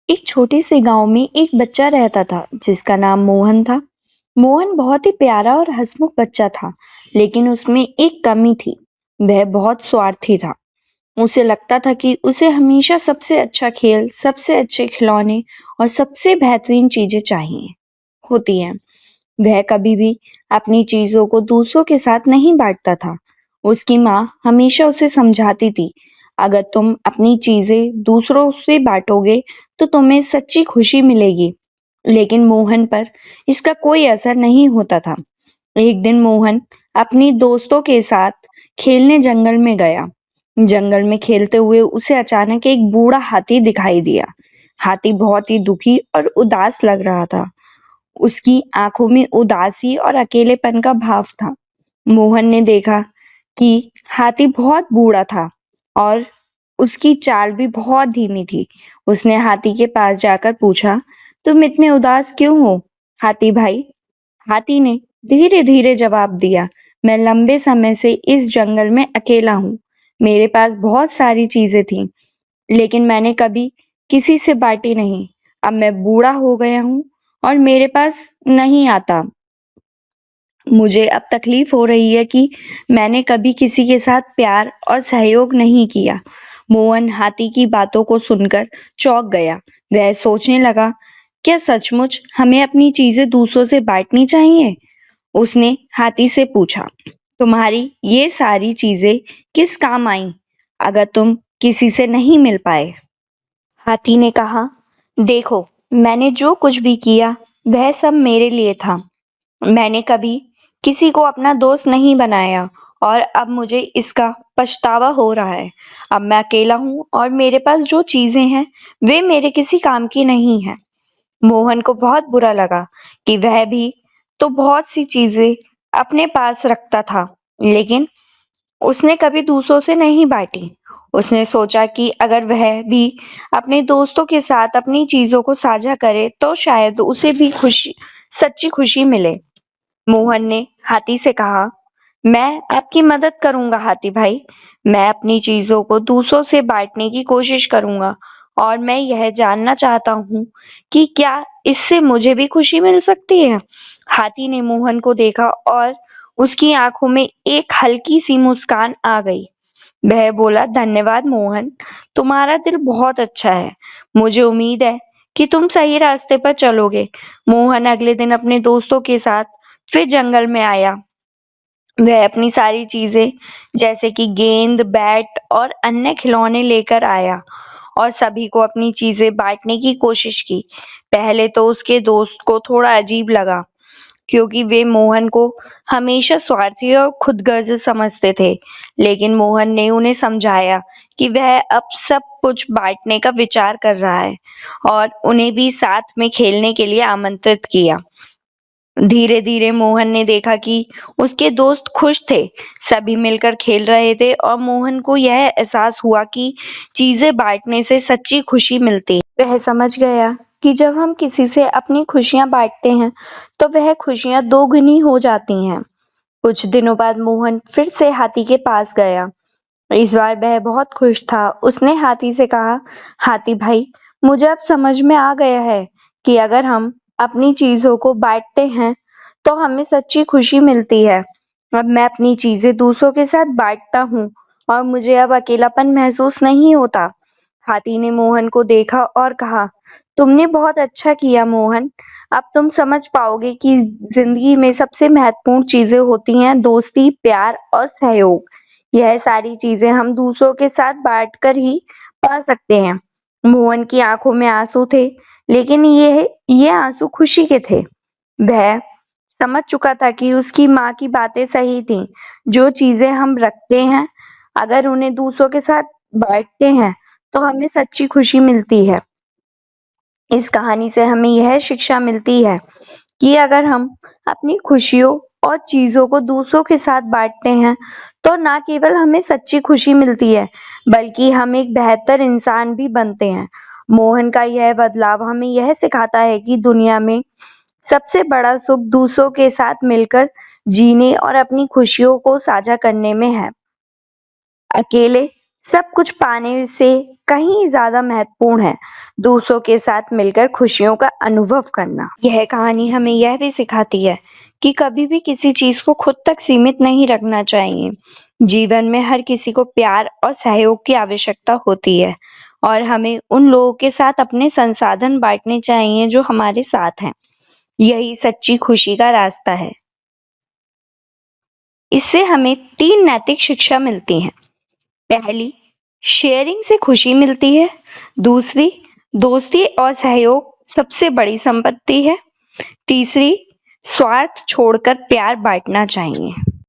एक छोटे से गांव में एक बच्चा रहता था जिसका नाम मोहन था। मोहन बहुत ही प्यारा और हंसमुख बच्चा था, लेकिन उसमें एक कमी थी। वह बहुत स्वार्थी था। उसे लगता था कि उसे हमेशा सबसे अच्छा खेल, सबसे अच्छे खिलौने और सबसे बेहतरीन चीजें चाहिए होती हैं। वह कभी भी अपनी चीजों को दूसरों के साथ नहीं बांटता था। उसकी माँ हमेशा उसे समझाती थी, अगर तुम अपनी चीजें दूसरों से बांटोगे तो तुम्हें सच्ची खुशी मिलेगी। लेकिन मोहन पर इसका कोई असर नहीं होता था। एक दिन मोहन अपनी दोस्तों के साथ खेलने जंगल में गया। जंगल में खेलते हुए उसे अचानक एक बूढ़ा हाथी दिखाई दिया। हाथी बहुत ही दुखी और उदास लग रहा था। उसकी आंखों में उदासी और अकेलेपन का भाव था। मोहन ने देखा कि हाथी बहुत बूढ़ा था और उसकी चाल भी बहुत धीमी थी। उसने हाथी के पास जाकर पूछा, तुम इतने उदास क्यों हो, हाथी भाई? हाथी ने धीरे धीरे जवाब दिया, मैं लंबे समय से इस जंगल में अकेला हूँ। मेरे पास बहुत सारी चीजें थीं, लेकिन मैंने कभी किसी से बांटी नहीं। अब मैं बूढ़ा हो गया हूँ और मेरे पास नहीं आता। मुझे अब तकलीफ हो रही है कि मैंने कभी किसी के साथ प्यार और सहयोग नहीं किया। मोहन हाथी की बातों को सुनकर चौंक गया। वह सोचने लगा, क्या सचमुच हमें अपनी चीजें दूसरों से बांटनी चाहिए? उसने हाथी से पूछा, तुम्हारी ये सारी चीजें किस काम आई अगर तुम किसी से नहीं मिल पाए? हाथी ने कहा, देखो, मैंने जो कुछ भी किया वह सब मेरे लिए था। मैंने कभी किसी को अपना दोस्त नहीं बनाया और अब मुझे इसका पछतावा हो रहा है। अब मैं अकेला हूँ और मेरे पास जो चीजें हैं वे मेरे किसी काम की नहीं है। मोहन को बहुत बुरा लगा कि वह भी तो बहुत सी चीजें अपने पास रखता था, लेकिन उसने कभी दूसरों से नहीं बांटी। उसने सोचा कि अगर वह भी अपने दोस्तों के साथ अपनी चीजों को साझा करे तो शायद उसे भी खुशी, सच्ची खुशी मिले। मोहन ने हाथी से कहा, मैं आपकी मदद करूंगा हाथी भाई। मैं अपनी चीजों को दूसरों से बांटने की कोशिश करूंगा और मैं यह जानना चाहता हूँ कि क्या इससे मुझे भी खुशी मिल सकती है? हाथी ने मोहन को देखा और उसकी आंखों में एक हल्की सी मुस्कान आ गई। वह बोला, धन्यवाद मोहन, तुम्हारा दिल बहुत अच्छा है। मुझे उम्मीद है कि तुम सही रास्ते पर चलोगे। मोहन अगले दिन अपने दोस्तों के साथ फिर जंगल में आया। वह अपनी सारी चीजें जैसे कि गेंद, बैट और अन्य खिलौने लेकर आया और सभी को अपनी चीजें बांटने की कोशिश की। पहले तो उसके दोस्त को थोड़ा अजीब लगा, क्योंकि वे मोहन को हमेशा स्वार्थी और खुदगर्ज समझते थे। लेकिन मोहन ने उन्हें समझाया कि वह अब सब कुछ बांटने का विचार कर रहा है और उन्हें भी साथ में खेलने के लिए आमंत्रित किया। धीरे धीरे मोहन ने देखा कि उसके दोस्त खुश थे, सभी मिलकर खेल रहे थे और मोहन को यह एहसास हुआ कि चीजें बांटने से सच्ची खुशी मिलती है। वह समझ गया कि जब हम किसी से अपनी खुशियां बांटते हैं तो वह खुशियां दोगुनी हो जाती हैं। कुछ दिनों बाद मोहन फिर से हाथी के पास गया। इस बार वह बहुत खुश था। उसने हाथी से कहा, हाथी भाई, मुझे अब समझ में आ गया है कि अगर हम अपनी चीजों को बांटते हैं तो हमें सच्ची खुशी मिलती है। अब मैं अपनी चीजें दूसरों के साथ बांटता हूँ और मुझे अब अकेलापन महसूस नहीं होता। हाथी ने मोहन को देखा और कहा, तुमने बहुत अच्छा किया मोहन। अब तुम समझ पाओगे कि जिंदगी में सबसे महत्वपूर्ण चीजें होती हैं दोस्ती, प्यार और सहयोग। यह सारी चीजें हम दूसरों के साथ बांटकर ही पा सकते हैं। मोहन की आंखों में आंसू थे, लेकिन ये आंसू खुशी के थे। वह समझ चुका था कि उसकी माँ की बातें सही थीं। जो चीजें हम रखते हैं, अगर उन्हें दूसरों के साथ बांटते हैं, तो हमें सच्ची खुशी मिलती है। इस कहानी से हमें यह शिक्षा मिलती है कि अगर हम अपनी खुशियों और चीजों को दूसरों के साथ बांटते हैं, तो ना केवल हमें सच्ची खुशी मिलती है, बल्कि हम एक बेहतर इंसान भी बनते हैं। मोहन का यह बदलाव हमें यह सिखाता है कि दुनिया में सबसे बड़ा सुख दूसरों के साथ मिलकर जीने और अपनी खुशियों को साझा करने में है। अकेले सब कुछ पाने से कहीं ज्यादा महत्वपूर्ण है दूसरों के साथ मिलकर खुशियों का अनुभव करना। यह कहानी हमें यह भी सिखाती है कि कभी भी किसी चीज को खुद तक सीमित नहीं रखना चाहिए। जीवन में हर किसी को प्यार और सहयोग की आवश्यकता होती है और हमें उन लोगों के साथ अपने संसाधन बांटने चाहिए जो हमारे साथ हैं। यही सच्ची खुशी का रास्ता है। इससे हमें 3 नैतिक शिक्षा मिलती हैं। पहली, शेयरिंग से खुशी मिलती है। दूसरी, दोस्ती और सहयोग सबसे बड़ी संपत्ति है। तीसरी, स्वार्थ छोड़कर प्यार बांटना चाहिए।